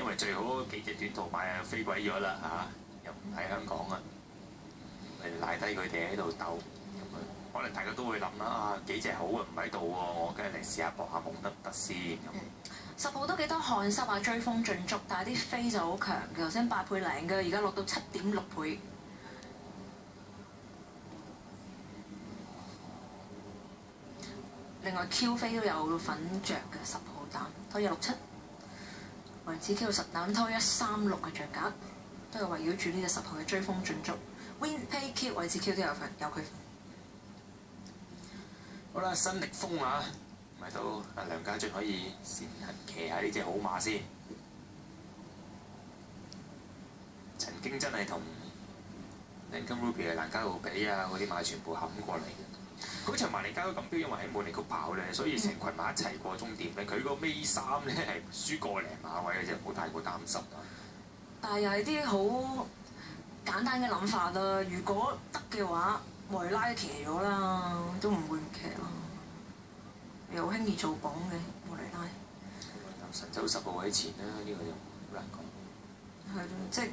因為最好幾隻短途馬又飛鬼咗啦嚇，又唔喺香港啊，咪賴低佢哋喺度鬥。可能大家都會諗啦，啊幾隻好啊唔喺度喎，我梗係嚟試下搏下夢得唔得先咁。10號都幾多汗濕啊，追風盡足，但係啲飛就好強嘅，頭先8倍零嘅，而家落到7.6倍。另外 Q 飛都有份着嘅10號膽，拖167，維子 Q 實膽拖136嘅着格，都係圍繞住呢隻10號嘅追風盡足。WinPay Q 維子 Q 都有佢份。好啦，新力風啊，咪到阿梁家俊可以先行騎下呢隻好馬先。曾經真係同 Lincoln Ruby 啊、蘭加奧比啊嗰啲馬全部冚過嚟嘅。嗰場馬尼加都錦標，因為喺慕尼谷跑咧，所以成群馬一齊過終點咧。佢個尾3咧係輸個零馬位嘅啫，唔好太過擔心啊。但係又係啲好簡單嘅諗法啦。如果得嘅話，莫雷拉都騎咗啦，都唔會唔騎啦。又好輕易做榜嘅莫雷拉。神舟10號喺前啦，呢、個就好難講。係咯，即係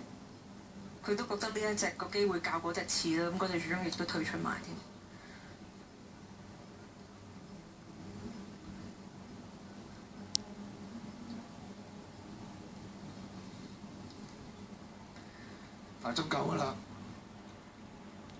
佢都覺得呢一隻個機會較嗰隻次啦，咁嗰隻最終亦都退出埋添。快足夠㗎啦！